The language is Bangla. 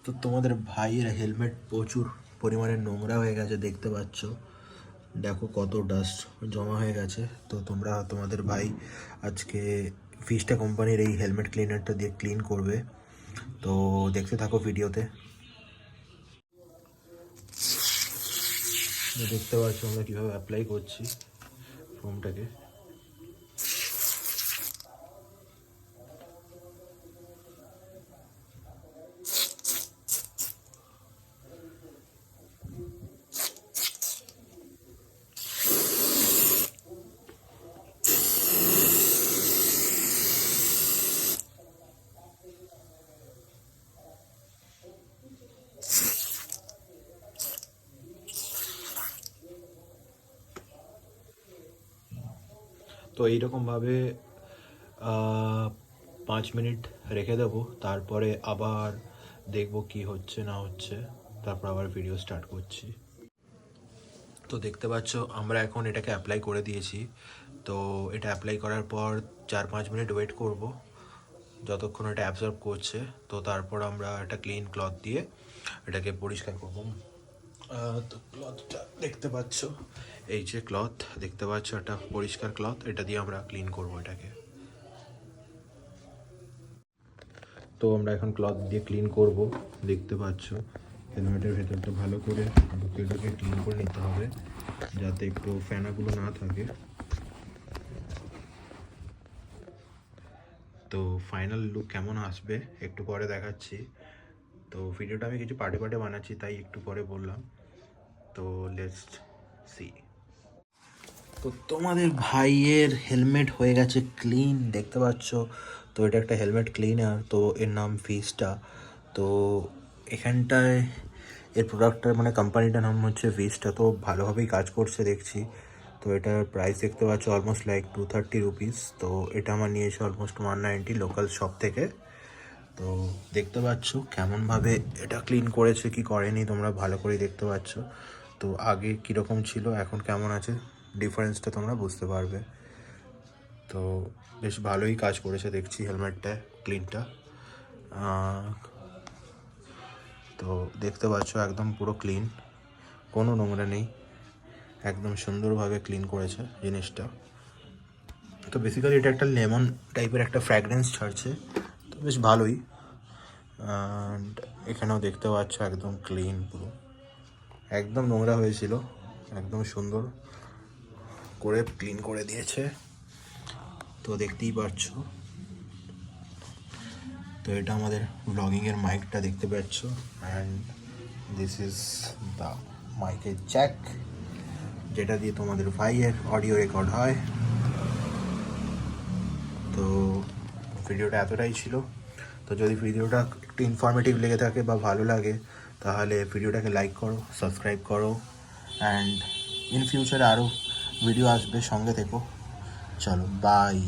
তো তোমাদের ভাইয়ের হেলমেট প্রচুর পরিমাণে নোংরা হয়ে গেছে, দেখতে পাচ্ছ। দেখো কত ডাস্ট জমা হয়ে গেছে। তো তোমরা তোমাদের ভাই আজকে ফিস্টা কোম্পানির এই হেলমেট ক্লিনারটা দিয়ে ক্লিন করবে। তো দেখতে থাকো ভিডিওতে। দেখতে পাচ্ছ আমরা কীভাবে অ্যাপ্লাই করছি ফোমটাকে। তো এইরকমভাবে 5 মিনিট রেখে দেবো, তারপরে আবার দেখবো কি হচ্ছে না হচ্ছে, তারপর আবার ভিডিও স্টার্ট করছি। তো দেখতে পাচ্ছ আমরা এখন এটাকে অ্যাপ্লাই করে দিয়েছি। তো এটা অ্যাপ্লাই করার পর 4-5 মিনিট ওয়েট করব যতক্ষণ এটা অ্যাবজর্ব করছে। তো তারপর আমরা একটা ক্লিন ক্লথ দিয়ে এটাকে পরিষ্কার করব। তো ক্লথটা দেখতে পাচ্ছ, এই যে ক্লথ দেখতে পাচ্ছ, একটা পরিষ্কার ক্লথ, এটা দিয়ে আমরা ক্লিন করব এটাকে। তো আমরা এখন ক্লথ দিয়ে ক্লিন করব। দেখতে পাচ্ছ হেলমেটের ভেতরটা ভালো করে এটাকে ক্লিন করে নিতে হবে যাতে একটু ফেনাগুলো না থাকে। তো ফাইনাল লুক কেমন আসবে একটু পরে দেখাচ্ছি। তো ভিডিওটা আমি কিছু পার্টে পার্টে বানাচ্ছি, তাই একটু পরে বললাম। তো লেটস সি। তো তোমাদের ভাইয়ের হেলমেট হয়ে গেছে ক্লিন, দেখতে পাচ্ছ। তো এটা একটা হেলমেট ক্লিনার, তো এর নাম ভিস্টা। তো এখানটায় এর প্রোডাক্টটার মানে কোম্পানিটার নাম হচ্ছে ভিস্টা। তো ভালোভাবেই কাজ করছে দেখছি। তো এটার প্রাইস দেখতে পাচ্ছ অলমোস্ট লাইক 230 রুপিস। তো এটা আমার নিয়েছে অলমোস্ট 190 লোকাল শপ থেকে। তো দেখতে পাচ্ছ কেমনভাবে এটা ক্লিন করেছে কি করেনি তোমরা ভালো করেই দেখতে পাচ্ছ। তো আগে কীরকম ছিল এখন কেমন আছে ডিফারেন্সটা তোমরা বুঝতে পারবে। তো বেশ ভালোই কাজ করেছে দেখছি হেলমেটটা ক্লিনটা। তো দেখতে পাচ্ছ একদম পুরো ক্লিন, কোনো নোংরা নেই, একদম সুন্দরভাবে ক্লিন করেছে জিনিসটা। তো বেসিক্যালি এটা একটা লেমন টাইপের একটা ফ্র্যাগরেন্স ছাড়ছে, তো বেশ ভালোই। অ্যান্ড এখানেও দেখতে পাচ্ছ একদম ক্লিন, পুরো একদম নোংরা হয়েছিল, একদম সুন্দর করে ক্লিন করে দিয়েছে। তো দেখতেই পাচ্ছ। তো এটা আমাদের ব্লগিংয়ের মাইকটা দেখতে পাচ্ছ, অ্যান্ড দিস ইজ দ্য মাইকের জ্যাক, যেটা দিয়ে তোমাদের ভাইয়ের অডিও রেকর্ড হয়। তো ভিডিওটা এতটাই ছিল। তো যদি ভিডিওটা একটু ইনফরমেটিভ লেগে থাকে বা ভালো লাগে, তাহলে ভিডিওটাকে লাইক করো, সাবস্ক্রাইব করো, অ্যান্ড ইন ফিউচারে আরও ভিডিও আসবে, সঙ্গে থেকো। চলো বাই।